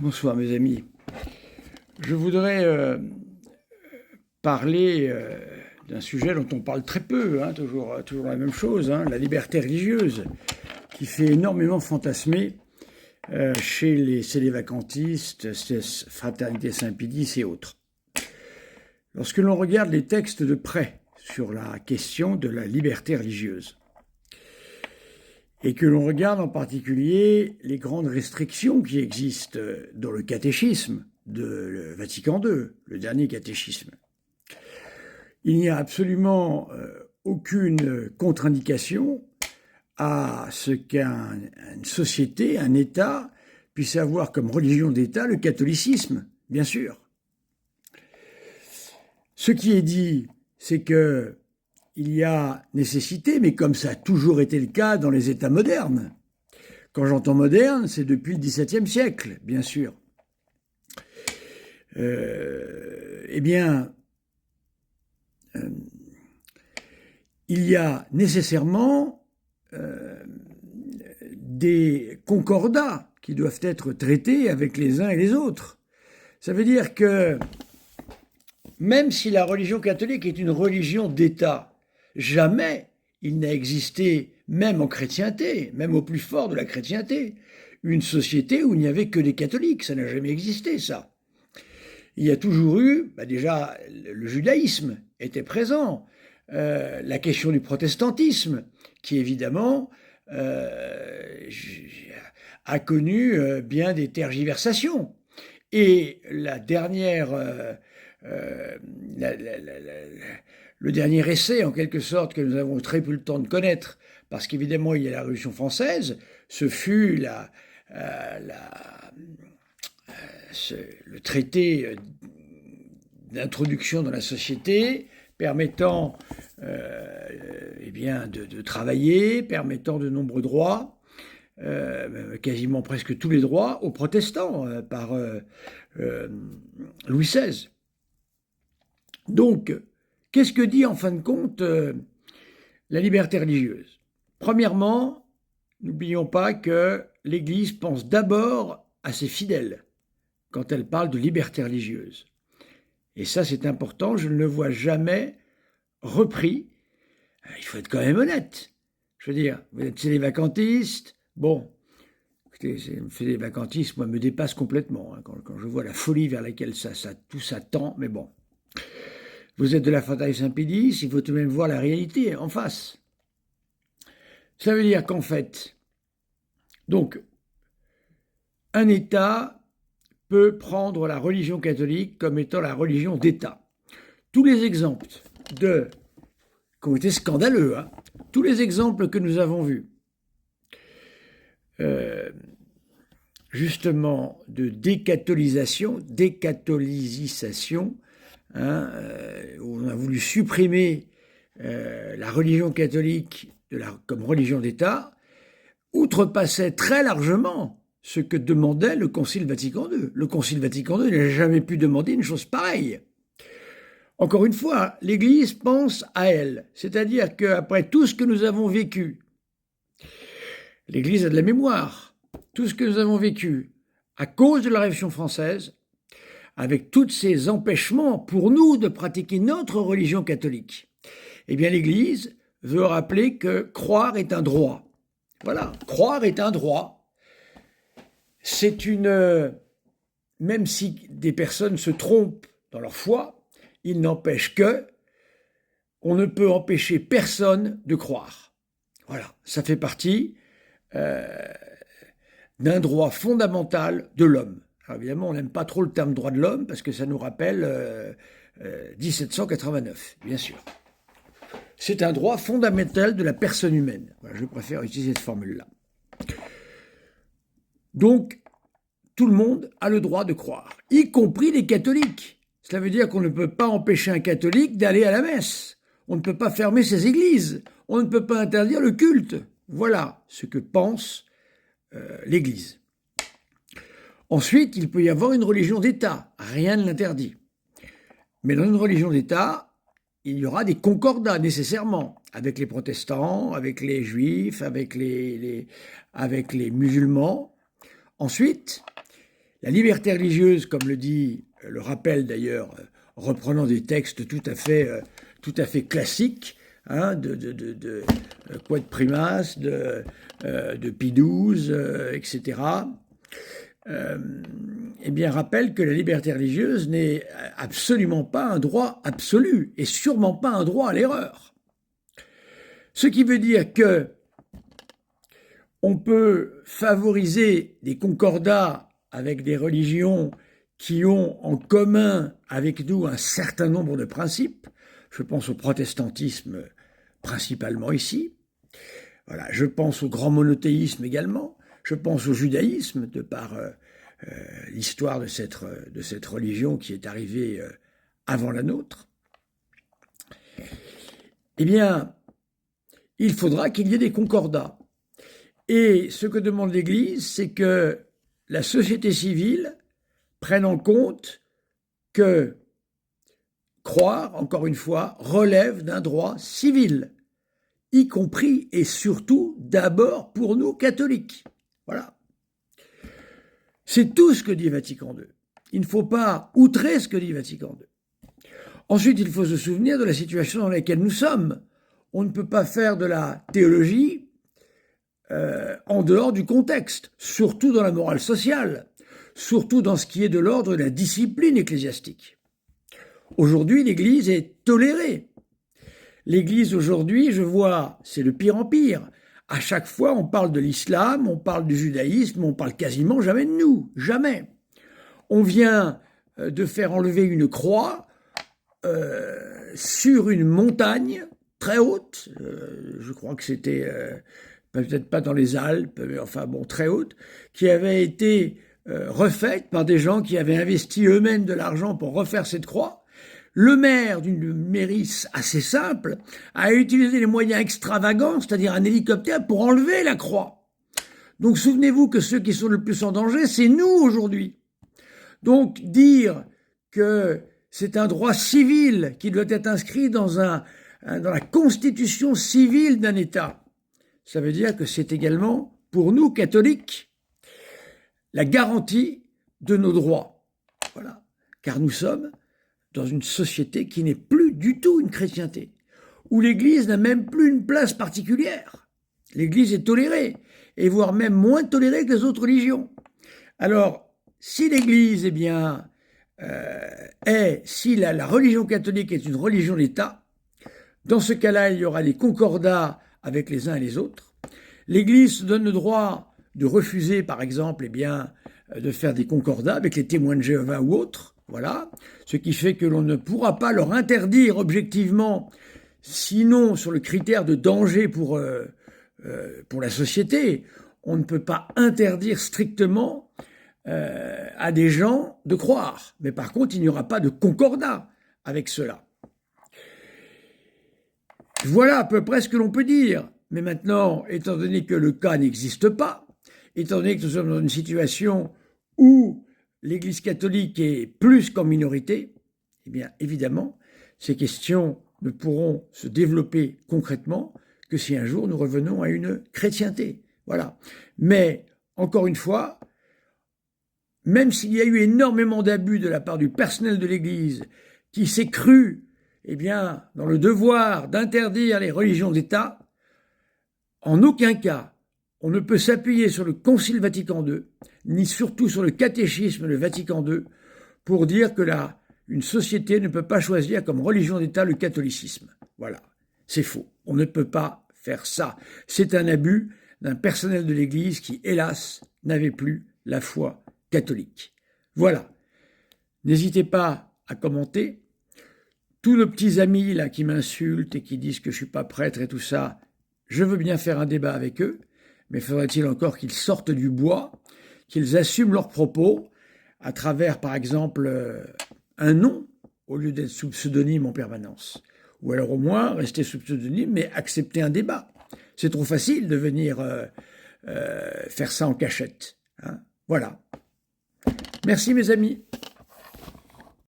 Bonsoir mes amis. Je voudrais parler d'un sujet dont on parle très peu, hein, toujours la même chose, hein, la liberté religieuse, qui fait énormément fantasmer chez les sédévacantistes, Fraternité Saint-Pédis et autres. Lorsque l'on regarde les textes de près sur la question de la liberté religieuse, et que l'on regarde en particulier les grandes restrictions qui existent dans le catéchisme de Vatican II, le dernier catéchisme. Il n'y a absolument aucune contre-indication à ce qu'une société, un État, puisse avoir comme religion d'État le catholicisme, bien sûr. Ce qui est dit, c'est que il y a nécessité, mais comme ça a toujours été le cas dans les États modernes. Quand j'entends moderne, c'est depuis le XVIIe siècle, bien sûr. Eh bien, il y a nécessairement des concordats qui doivent être traités avec les uns et les autres. Ça veut dire que même si la religion catholique est une religion d'État, jamais il n'a existé, même en chrétienté, même au plus fort de la chrétienté, une société où il n'y avait que des catholiques. Ça n'a jamais existé, ça. Il y a toujours eu, déjà, le judaïsme était présent, la question du protestantisme, qui évidemment a connu bien des tergiversations. Et la dernière... le dernier essai, en quelque sorte, que nous avons très peu le temps de connaître, parce qu'évidemment, il y a la Révolution française, ce fut le traité d'introduction dans la société, permettant de travailler, permettant de nombreux droits, quasiment presque tous les droits, aux protestants, par Louis XVI. Donc, qu'est-ce que dit en fin de compte la liberté religieuse? Premièrement, n'oublions pas que l'Église pense d'abord à ses fidèles quand elle parle de liberté religieuse. Et ça, c'est important, je ne le vois jamais repris. Il faut être quand même honnête. Je veux dire, vous êtes sédévacantiste, bon, écoutez, sédévacantiste, moi, me dépasse complètement, hein, quand je vois la folie vers laquelle tout ça tend, mais bon. Vous êtes de la Fraternité Saint-Pédis, il faut tout de même voir la réalité en face. Ça veut dire qu'en fait, donc, un État peut prendre la religion catholique comme étant la religion d'État. Tous les exemples qui ont été scandaleux, hein, tous les exemples que nous avons vus, justement, de décatholisation, hein, où on a voulu supprimer la religion catholique comme religion d'État, outrepassaient très largement ce que demandait le Concile Vatican II. Le Concile Vatican II n'a jamais pu demander une chose pareille. Encore une fois, l'Église pense à elle, c'est-à-dire qu'après tout ce que nous avons vécu, l'Église a de la mémoire, tout ce que nous avons vécu à cause de la Révolution française, avec tous ces empêchements pour nous de pratiquer notre religion catholique, eh bien l'Église veut rappeler que croire est un droit. Voilà, croire est un droit. C'est même si des personnes se trompent dans leur foi, il n'empêche que on ne peut empêcher personne de croire. Voilà, ça fait partie d'un droit fondamental de l'homme. Alors évidemment, on n'aime pas trop le terme droit de l'homme parce que ça nous rappelle 1789, bien sûr. C'est un droit fondamental de la personne humaine. Voilà, je préfère utiliser cette formule-là. Donc, tout le monde a le droit de croire, y compris les catholiques. Cela veut dire qu'on ne peut pas empêcher un catholique d'aller à la messe. On ne peut pas fermer ses églises. On ne peut pas interdire le culte. Voilà ce que pense l'Église. Ensuite, il peut y avoir une religion d'État. Rien ne l'interdit. Mais dans une religion d'État, il y aura des concordats nécessairement avec les protestants, avec les juifs, avec les musulmans. Ensuite, La liberté religieuse, comme le rappelle d'ailleurs, reprenant des textes tout à fait classiques, hein, de Quod Primas, de Pie XII, etc., eh bien, rappelle que la liberté religieuse n'est absolument pas un droit absolu, et sûrement pas un droit à l'erreur. Ce qui veut dire que on peut favoriser des concordats avec des religions qui ont en commun avec nous un certain nombre de principes. Je pense au protestantisme principalement ici. Voilà, je pense au grand monothéisme également. Je pense au judaïsme de par l'histoire de cette religion qui est arrivée avant la nôtre. Eh bien, il faudra qu'il y ait des concordats. Et ce que demande l'Église, c'est que la société civile prenne en compte que croire, encore une fois, relève d'un droit civil, y compris et surtout d'abord pour nous catholiques. Voilà. C'est tout ce que dit Vatican II. Il ne faut pas outrer ce que dit Vatican II. Ensuite, il faut se souvenir de la situation dans laquelle nous sommes. On ne peut pas faire de la théologie en dehors du contexte, surtout dans la morale sociale, surtout dans ce qui est de l'ordre de la discipline ecclésiastique. Aujourd'hui, l'Église est tolérée. L'Église aujourd'hui, je vois, c'est le pire en pire. À chaque fois, on parle de l'islam, on parle du judaïsme, on parle quasiment jamais de nous, jamais. On vient de faire enlever une croix sur une montagne très haute, je crois que c'était peut-être pas dans les Alpes, mais enfin bon, très haute, qui avait été refaite par des gens qui avaient investi eux-mêmes de l'argent pour refaire cette croix. Le maire d'une mairie assez simple a utilisé les moyens extravagants, c'est-à-dire un hélicoptère, pour enlever la croix. Donc souvenez-vous que ceux qui sont le plus en danger, c'est nous aujourd'hui. Donc dire que c'est un droit civil qui doit être inscrit dans la constitution civile d'un État, ça veut dire que c'est également, pour nous, catholiques, la garantie de nos droits. Voilà. Car nous sommes dans une société qui n'est plus du tout une chrétienté, où l'Église n'a même plus une place particulière. L'Église est tolérée, et voire même moins tolérée que les autres religions. Alors, si l'Église, eh bien, si la religion catholique est une religion d'État, dans ce cas-là, il y aura des concordats avec les uns et les autres. L'Église se donne le droit de refuser, par exemple, eh bien, de faire des concordats avec les témoins de Jéhovah ou autres, voilà, ce qui fait que l'on ne pourra pas leur interdire objectivement, sinon sur le critère de danger pour la société, on ne peut pas interdire strictement à des gens de croire. Mais par contre, il n'y aura pas de concordat avec cela. Voilà à peu près ce que l'on peut dire. Mais maintenant, étant donné que le cas n'existe pas, étant donné que nous sommes dans une situation où l'Église catholique est plus qu'en minorité, eh bien, évidemment, ces questions ne pourront se développer concrètement que si un jour nous revenons à une chrétienté. Voilà. Mais, encore une fois, même s'il y a eu énormément d'abus de la part du personnel de l'Église qui s'est cru, eh bien, dans le devoir d'interdire les religions d'État, en aucun cas, on ne peut s'appuyer sur le Concile Vatican II, ni surtout sur le catéchisme de Vatican II, pour dire que une société ne peut pas choisir comme religion d'État le catholicisme. Voilà, c'est faux. On ne peut pas faire ça. C'est un abus d'un personnel de l'Église qui, hélas, n'avait plus la foi catholique. Voilà. N'hésitez pas à commenter. Tous nos petits amis là qui m'insultent et qui disent que je suis pas prêtre et tout ça, je veux bien faire un débat avec eux, mais faudrait-il encore qu'ils sortent du bois, qu'ils assument leurs propos à travers, par exemple, un nom, au lieu d'être sous pseudonyme en permanence. Ou alors au moins rester sous pseudonyme, mais accepter un débat. C'est trop facile de venir faire ça en cachette. Hein. Voilà. Merci mes amis.